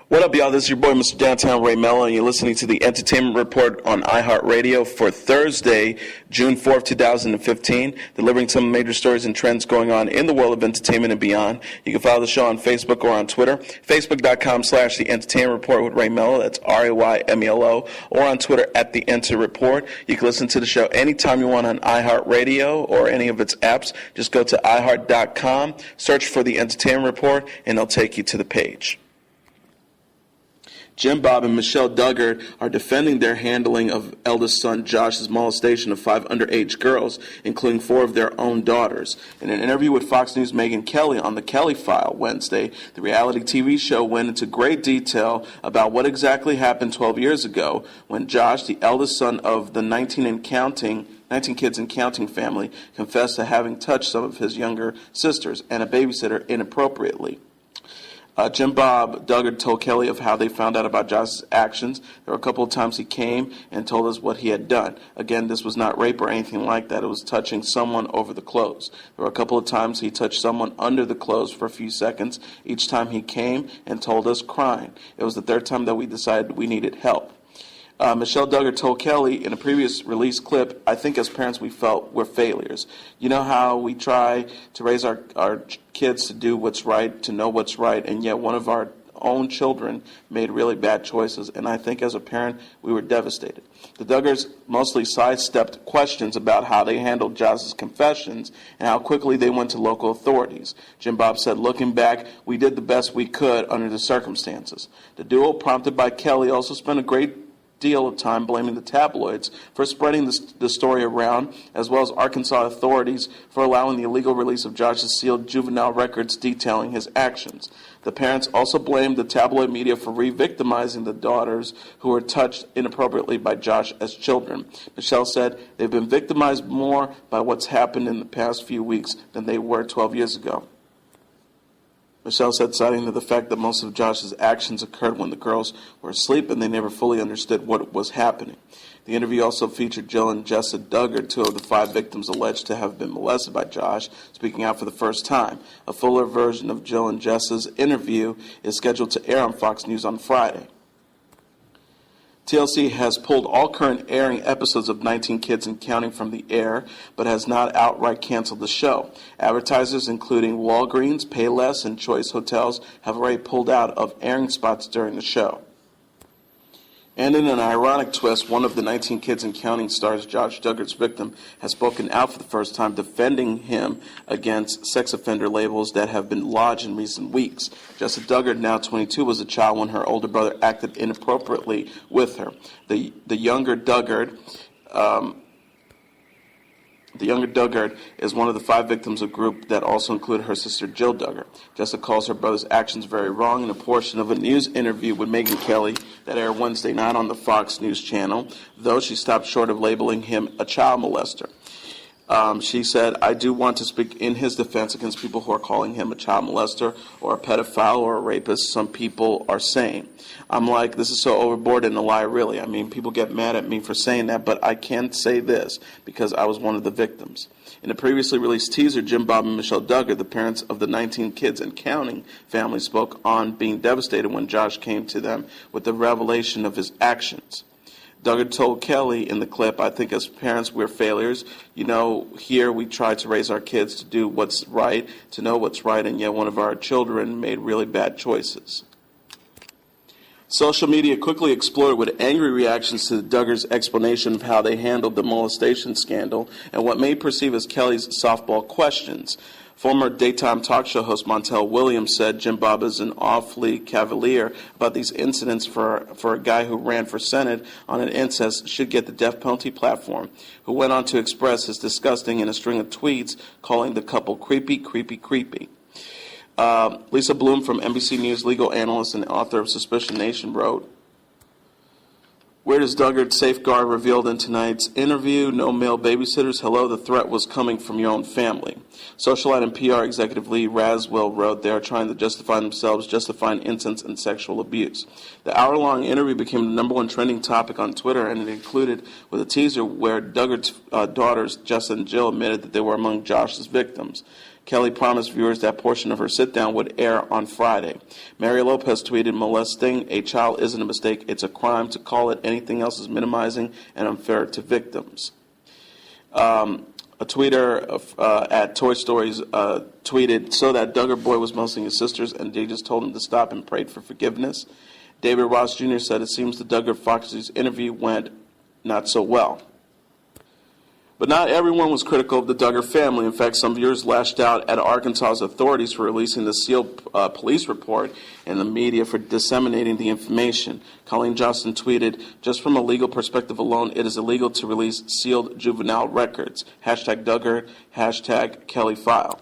What up, y'all? This is your boy, Mr. Downtown Ray Melo, and you're listening to the Entertainment Report on iHeartRadio for Thursday, June 4th, 2015, delivering some major stories and trends going on in the world of entertainment and beyond. You can follow the show on Facebook or on Twitter, facebook.com/The Entertainment Report with Ray Melo, that's RAYMELO, or on Twitter at The Enter Report. You can listen to the show anytime you want on iHeartRadio or any of its apps. Just go to iHeart.com, search for The Entertainment Report, and it'll take you to the page. Jim Bob and Michelle Duggar are defending their handling of eldest son Josh's molestation of 5 underage girls, including 4 of their own daughters. In an interview with Fox News' Megyn Kelly on The Kelly File Wednesday, the reality TV show went into great detail about what exactly happened 12 years ago when Josh, the eldest son of the 19 kids and counting family, confessed to having touched some of his younger sisters and a babysitter inappropriately. Jim Bob Duggar told Kelly of how they found out about Josh's actions. There were a couple of times he came and told us what he had done. Again, this was not rape or anything like that. It was touching someone over the clothes. There were a couple of times he touched someone under the clothes for a few seconds. Each time he came and told us crying. It was the third time that we decided we needed help. Michelle Duggar told Kelly in a previous release clip, "I think as parents we felt we're failures. You know how we try to raise our kids to do what's right, to know what's right, and yet one of our own children made really bad choices, and I think as a parent we were devastated." The Duggars mostly sidestepped questions about how they handled Josh's confessions and how quickly they went to local authorities. Jim Bob said, "Looking back, we did the best we could under the circumstances." The duo, prompted by Kelly, also spent a great deal of time blaming the tabloids for spreading the story around, as well as Arkansas authorities for allowing the illegal release of Josh's sealed juvenile records detailing his actions. The parents also blamed the tabloid media for re-victimizing the daughters who were touched inappropriately by Josh as children. Michelle said they've been victimized more by what's happened in the past few weeks than they were 12 years ago. Michelle said, citing the fact that most of Josh's actions occurred when the girls were asleep and they never fully understood what was happening. The interview also featured Jill and Jessa Duggar, 2 of the 5 victims alleged to have been molested by Josh, speaking out for the first time. A fuller version of Jill and Jessa's interview is scheduled to air on Fox News on Friday. TLC has pulled all current airing episodes of 19 Kids and Counting from the air, but has not outright canceled the show. Advertisers, including Walgreens, Payless, and Choice Hotels, have already pulled out of airing spots during the show. And in an ironic twist, one of the 19 Kids and Counting stars, Josh Duggar's victim, has spoken out for the first time, defending him against sex offender labels that have been lodged in recent weeks. Jessa Duggar, now 22, was a child when her older brother acted inappropriately with her. The younger Duggar is one of the 5 victims of a group that also included her sister Jill Duggar. Jessa calls her brother's actions very wrong in a portion of a news interview with Megyn Kelly that aired Wednesday night on the Fox News channel, though she stopped short of labeling him a child molester. She said, "I do want to speak in his defense against people who are calling him a child molester or a pedophile or a rapist. Some people are saying." I'm like, this is so overboard and a lie, really. I mean, people get mad at me for saying that, but I can't say this because I was one of the victims. In a previously released teaser, Jim Bob and Michelle Duggar, the parents of the 19 Kids and Counting family, spoke on being devastated when Josh came to them with the revelation of his actions. Duggar told Kelly in the clip, "I think as parents we're failures. You know, here we try to raise our kids to do what's right, to know what's right, and yet one of our children made really bad choices." Social media quickly exploded with angry reactions to the Duggars' explanation of how they handled the molestation scandal and what many perceive as Kelly's softball questions. Former daytime talk show host Montel Williams said Jim Bob is an awfully cavalier about these incidents for a guy who ran for Senate on an incest should get the death penalty platform, who went on to express his disgusting in a string of tweets calling the couple creepy, creepy, creepy. Lisa Bloom from NBC News legal analyst and author of Suspicion Nation wrote, "Where does Duggar safeguard revealed in tonight's interview? No male babysitters. Hello, the threat was coming from your own family." Socialite and PR executive Lee Raswell wrote, "They are trying to justify themselves, justifying incidents and sexual abuse." The hour-long interview became the #1 trending topic on Twitter, and it included with a teaser where Duggar's daughters, Jess and Jill, admitted that they were among Josh's victims. Kelly promised viewers that portion of her sit-down would air on Friday. Mary Lopez tweeted, "Molesting a child isn't a mistake. It's a crime. To call it anything else is minimizing and unfair to victims." A tweeter at Toy Stories tweeted, "So that Duggar boy was molesting his sisters and they just told him to stop and prayed for forgiveness." David Ross Jr. said, "It seems the Duggar Fox News interview went not so well." But not everyone was critical of the Duggar family. In fact, some viewers lashed out at Arkansas's authorities for releasing the sealed police report and the media for disseminating the information. Colleen Johnston tweeted, "Just from a legal perspective alone, it is illegal to release sealed juvenile records. Hashtag Duggar, hashtag Kelly File."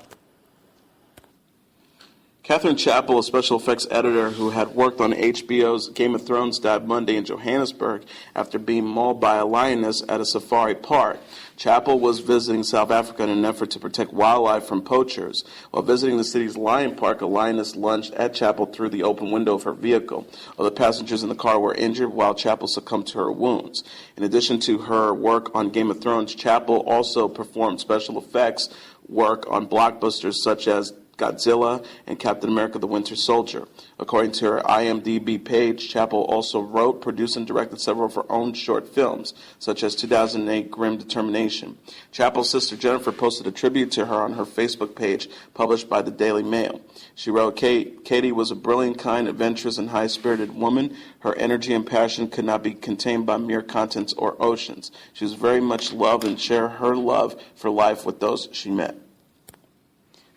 Catherine Chappell, a special effects editor who had worked on HBO's Game of Thrones, died Monday in Johannesburg after being mauled by a lioness at a safari park. Chappell was visiting South Africa in an effort to protect wildlife from poachers. While visiting the city's lion park, a lioness lunged at Chappell through the open window of her vehicle. All the passengers in the car were injured while Chappell succumbed to her wounds. In addition to her work on Game of Thrones, Chappell also performed special effects work on blockbusters such as Godzilla and Captain America the Winter Soldier. According to her IMDb page, Chappell also wrote, produced, and directed several of her own short films, such as 2008 Grim Determination. Chappell's sister Jennifer posted a tribute to her on her Facebook page, published by the Daily Mail. She wrote, Katie was a brilliant, kind, adventurous, and high-spirited woman. Her energy and passion could not be contained by mere contents or oceans. She was very much loved and shared her love for life with those she met.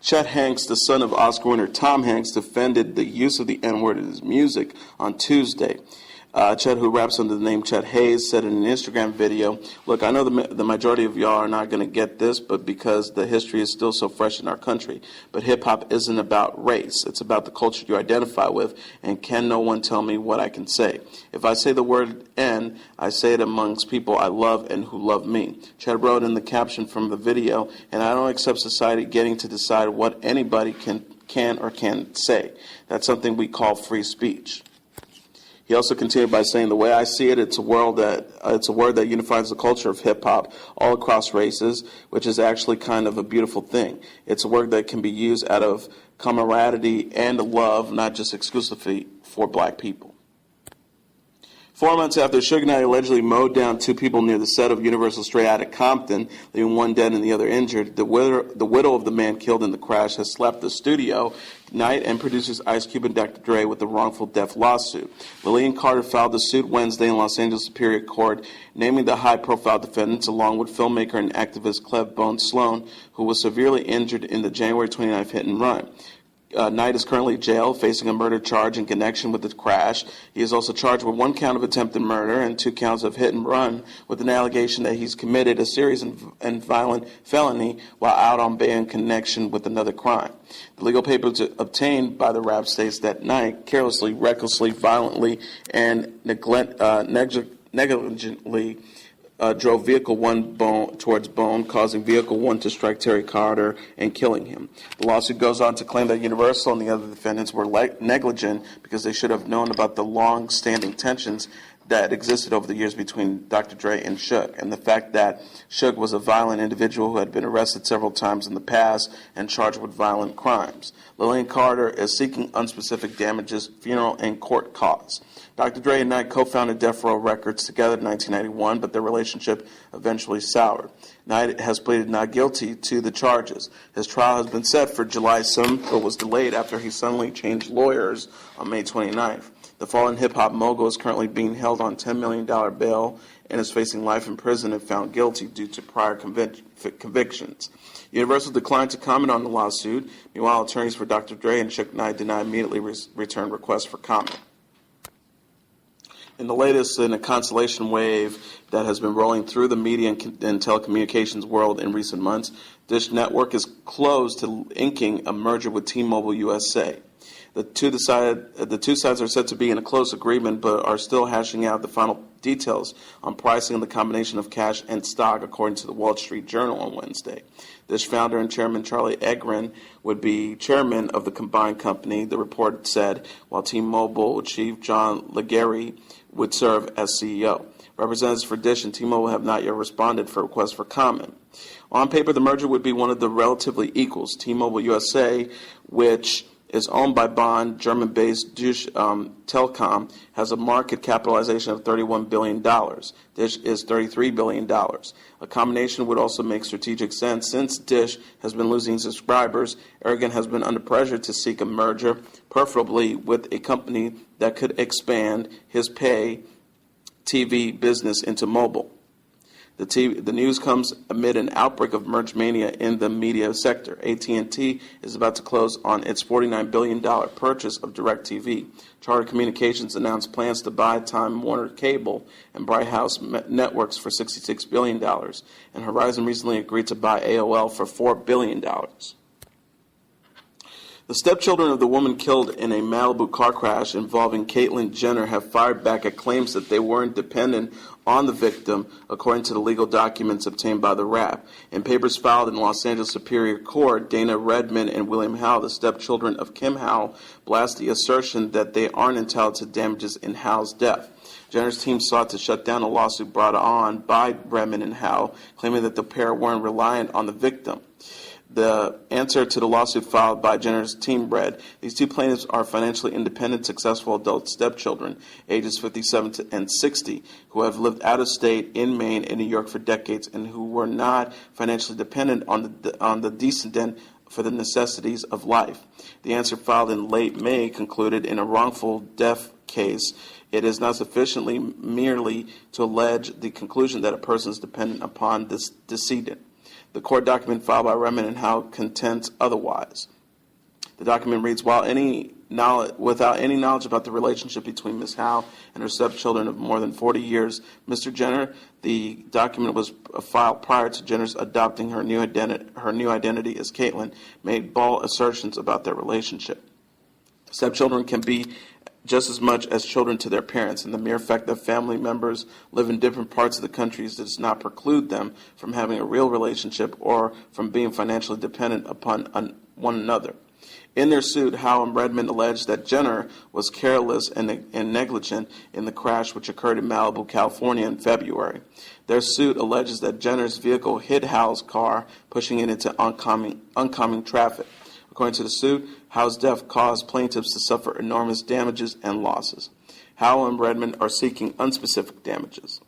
Chet Hanks, the son of Oscar winner Tom Hanks, defended the use of the N-word in his music on Tuesday. Chet, who raps under the name Chet Hayes, said in an Instagram video, "Look, I know the majority of y'all are not going to get this, but because the history is still so fresh in our country. But hip-hop isn't about race. It's about the culture you identify with, and can no one tell me what I can say? If I say the word N, I say it amongst people I love and who love me." Chet wrote in the caption from the video, "And I don't accept society getting to decide what anybody can or can't say. That's something we call free speech." He also continued by saying, "The way I see it, it's a word that unifies the culture of hip-hop all across races, which is actually kind of a beautiful thing. It's a word that can be used out of camaraderie and love, not just exclusively for black people." 4 months after Suge Knight allegedly mowed down two people near the set of Universal Straight Outta Compton, leaving one dead and the other injured, the widow of the man killed in the crash has slapped the studio, Knight, and producers Ice Cube and Dr. Dre with the wrongful death lawsuit. Lillian Carter filed the suit Wednesday in Los Angeles Superior Court, naming the high-profile defendants along with filmmaker and activist Cleve Bone Sloan, who was severely injured in the January 29th hit-and-run. Knight is currently jailed, facing a murder charge in connection with the crash. He is also charged with 1 count of attempted murder and 2 counts of hit and run, with an allegation that he's committed a serious and violent felony while out on bail in connection with another crime. The legal papers obtained by the rap states that Knight carelessly, recklessly, violently, and negligently drove Vehicle 1 towards Bone, causing Vehicle 1 to strike Terry Carter and killing him. The lawsuit goes on to claim that Universal and the other defendants were negligent because they should have known about the long-standing tensions that existed over the years between Dr. Dre and Suge, and the fact that Suge was a violent individual who had been arrested several times in the past and charged with violent crimes. Lillian Carter is seeking unspecific damages, funeral, and court costs. Dr. Dre and Knight co-founded Death Row Records together in 1991, but their relationship eventually soured. Knight has pleaded not guilty to the charges. His trial has been set for July 7th, but was delayed after he suddenly changed lawyers on May 29th. The fallen hip-hop mogul is currently being held on $10 million bail and is facing life in prison if found guilty due to prior convictions. Universal declined to comment on the lawsuit. Meanwhile, attorneys for Dr. Dre and Suge Knight did not immediately return requests for comment. In the latest in a constellation wave that has been rolling through the media and telecommunications world in recent months, Dish Network is close to inking a merger with T-Mobile USA. The two sides are said to be in a close agreement, but are still hashing out the final details on pricing and the combination of cash and stock, according to the Wall Street Journal on Wednesday. Dish founder and chairman Charlie Egren would be chairman of the combined company, the report said, while T-Mobile chief John Legere would serve as CEO. Representatives for Dish and T-Mobile have not yet responded for requests for comment. On paper, the merger would be one of the relatively equals. T-Mobile USA, which is owned by Bonn, German-based Dish Telecom, has a market capitalization of $31 billion. Dish is $33 billion. A combination would also make strategic sense. Since Dish has been losing subscribers, Ericsson has been under pressure to seek a merger, preferably with a company that could expand his pay TV business into mobile. The news comes amid an outbreak of merge mania in the media sector. AT&T is about to close on its $49 billion purchase of DirecTV. Charter Communications announced plans to buy Time Warner Cable and Bright House Networks for $66 billion. And Verizon recently agreed to buy AOL for $4 billion. The stepchildren of the woman killed in a Malibu car crash involving Caitlyn Jenner have fired back at claims that they weren't dependent on the victim, according to the legal documents obtained by the rap. In papers filed in Los Angeles Superior Court, Dana Redmond and William Howe, the stepchildren of Kim Howe, blast the assertion that they aren't entitled to damages in Howe's death. Jenner's team sought to shut down a lawsuit brought on by Redmond and Howe, claiming that the pair weren't reliant on the victim. The answer to the lawsuit filed by Jenner's team read, these two plaintiffs are financially independent, successful adult stepchildren, ages 57 and 60, who have lived out of state in Maine and New York for decades and who were not financially dependent on the descendant for the necessities of life. The answer filed in late May concluded in a wrongful death case, it is not sufficiently merely to allege the conclusion that a person is dependent upon this decedent. The court document filed by Redmond and Howe contends otherwise. The document reads, without any knowledge about the relationship between Ms. Howe and her stepchildren of more than 40 years, Mr. Jenner, the document was filed prior to Jenner's adopting her new identity as Caitlyn, made bold assertions about their relationship. Stepchildren can be just as much as children to their parents, and the mere fact that family members live in different parts of the country does not preclude them from having a real relationship or from being financially dependent upon one another. In their suit, Howe and Redmond alleged that Jenner was careless and negligent in the crash which occurred in Malibu, California in February. Their suit alleges that Jenner's vehicle hit Howe's car, pushing it into oncoming traffic. According to the suit, Howe's death caused plaintiffs to suffer enormous damages and losses. Howe and Redmond are seeking unspecific damages.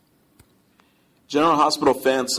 General Hospital fans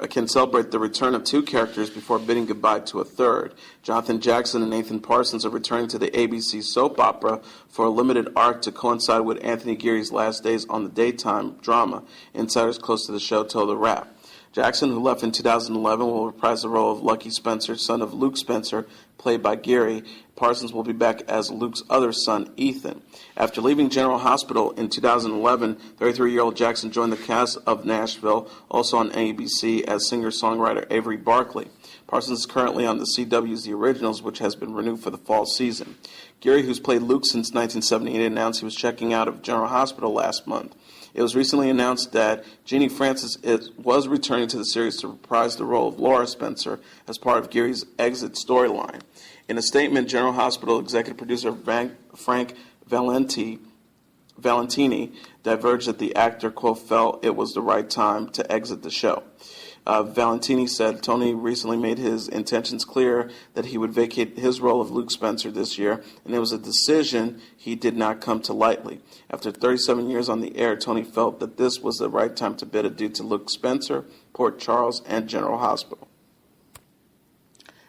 can celebrate the return of two characters before bidding goodbye to a third. Jonathan Jackson and Nathan Parsons are returning to the ABC soap opera for a limited arc to coincide with Anthony Geary's last days on the daytime drama. Insiders close to the show told the Wrap. Jackson, who left in 2011, will reprise the role of Lucky Spencer, son of Luke Spencer, played by Geary. Parsons will be back as Luke's other son, Ethan. After leaving General Hospital in 2011, 33-year-old Jackson joined the cast of Nashville, also on ABC, as singer-songwriter Avery Barkley. Parsons is currently on the CW's The Originals, which has been renewed for the fall season. Geary, who's played Luke since 1978, announced he was checking out of General Hospital last month. It was recently announced that Jeannie Francis was returning to the series to reprise the role of Laura Spencer as part of Geary's exit storyline. In a statement, General Hospital executive producer Frank Valentini diverged that the actor, quote, felt it was the right time to exit the show. Valentini said Tony recently made his intentions clear that he would vacate his role of Luke Spencer this year, and it was a decision he did not come to lightly. After 37 years on the air, Tony felt that this was the right time to bid adieu to Luke Spencer, Port Charles, and General Hospital.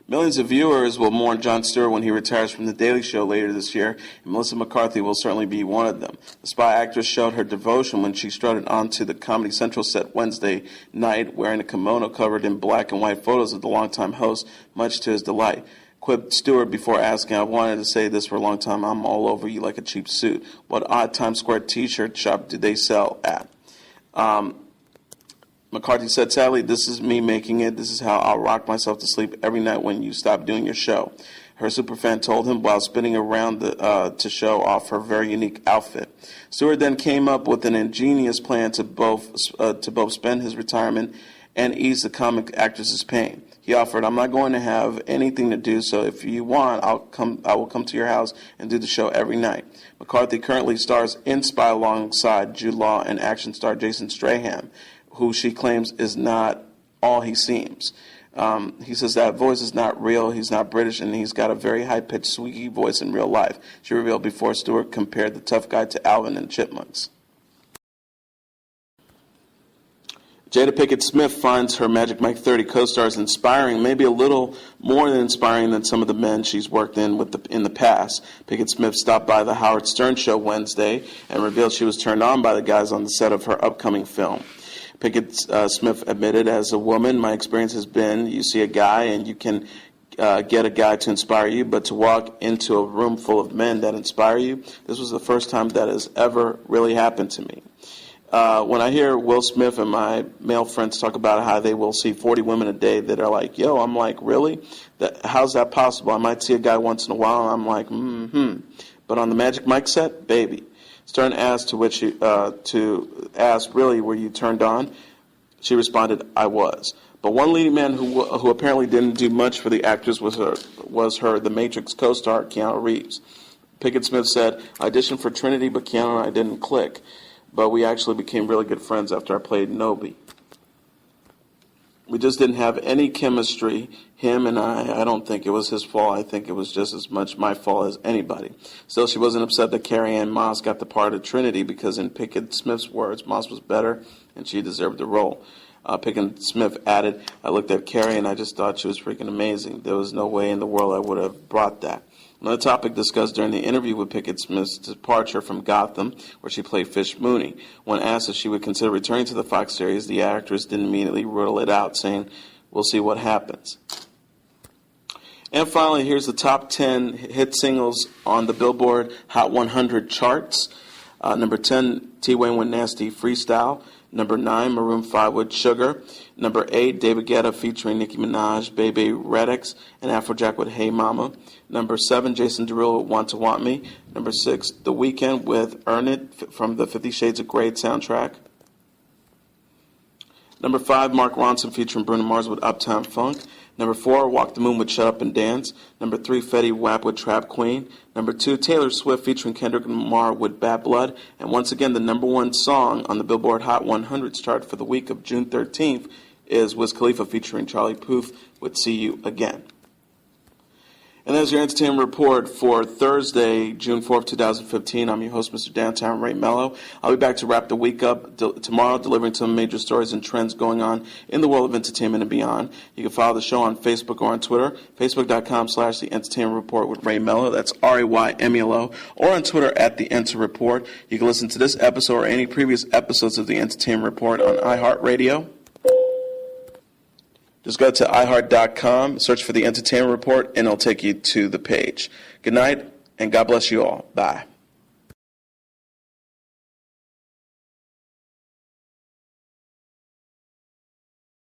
Millions of viewers will mourn Jon Stewart when he retires from The Daily Show later this year, and Melissa McCarthy will certainly be one of them. The Spy actress showed her devotion when she strutted onto the Comedy Central set Wednesday night wearing a kimono covered in black and white photos of the longtime host, much to his delight. Quipped Stewart before asking, I've wanted to say this for a long time, I'm all over you like a cheap suit. What odd Times Square t-shirt shop do they sell at? McCarthy said, sadly, this is me making it. This is how I'll rock myself to sleep every night when you stop doing your show. Her superfan told him while spinning around to show off her very unique outfit. Stewart then came up with an ingenious plan to both spend his retirement and ease the comic actress's pain. He offered, "I'm not going to have anything to do, so if you want, I will come to your house and do the show every night." McCarthy currently stars in Spy alongside Jude Law and action star Jason Strahan, who she claims is not all he seems. He says that voice is not real, he's not British, and he's got a very high-pitched, squeaky voice in real life. She revealed before Stewart compared the tough guy to Alvin and Chipmunks. Jada Pinkett Smith finds her Magic Mike 30 co-stars inspiring, maybe a little more than inspiring than some of the men she's worked in in the past. Pinkett Smith stopped by the Howard Stern show Wednesday and revealed she was turned on by the guys on the set of her upcoming film. Pinkett Smith admitted, "As a woman, my experience has been you see a guy and you can get a guy to inspire you, but to walk into a room full of men that inspire you, this was the first time that has ever really happened to me." When I hear Will Smith and my male friends talk about how they will see 40 women a day that are like, "Yo," I'm like, "Really? How's that possible?" I might see a guy once in a while, and I'm like, But on the Magic Mike set, baby. Stern asked "Really, were you turned on?" She responded, "I was." But one leading man who apparently didn't do much for the actress was her The Matrix co-star, Keanu Reeves. Pinkett Smith said, "I auditioned for Trinity, but Keanu and I didn't click. But we actually became really good friends after I played Nobi. We just didn't have any chemistry, him and I don't think it was his fault. I think it was just as much my fault as anybody." Still, she wasn't upset that Carrie-Anne Moss got the part of Trinity because, in Pinkett Smith's words, Moss was better and she deserved the role. Pinkett Smith added, "I looked at Carrie and I just thought she was freaking amazing. There was no way in the world I would have brought that." Another topic discussed during the interview with Pinkett Smith's departure from Gotham, where she played Fish Mooney. When asked if she would consider returning to the Fox series, the actress didn't immediately rule it out, saying, "We'll see what happens." And finally, here's the top 10 hit singles on the Billboard Hot 100 charts. Number 10, T-Wayne with Nasty Freestyle. Number 9, Maroon 5 with Sugar. Number 8, David Guetta featuring Nicki Minaj, Bebe Rexha, and Afrojack with Hey Mama. Number 7, Jason Derulo with Want to Want Me. Number 6, The Weeknd with Earn It from the 50 Shades of Grey soundtrack. Number 5, Mark Ronson featuring Bruno Mars with Uptown Funk. Number 4, Walk the Moon with Shut Up and Dance. Number 3, Fetty Wap with Trap Queen. Number 2, Taylor Swift featuring Kendrick Lamar with Bad Blood. And once again, the number 1 song on the Billboard Hot 100 chart for the week of June 13th is Wiz Khalifa featuring Charlie Puth with See You Again. And there's your entertainment report for Thursday, June 4th, 2015. I'm your host, Mr. Downtown Ray Melo. I'll be back to wrap the week up tomorrow, delivering some major stories and trends going on in the world of entertainment and beyond. You can follow the show on Facebook or on Twitter, facebook.com/The Entertainment Report with Ray Melo. That's RAYMELO. Or on Twitter at The Enter Report. You can listen to this episode or any previous episodes of The Entertainment Report on iHeartRadio. Just go to iHeart.com, search for The Entertainment Report, and it'll take you to the page. Good night, and God bless you all. Bye.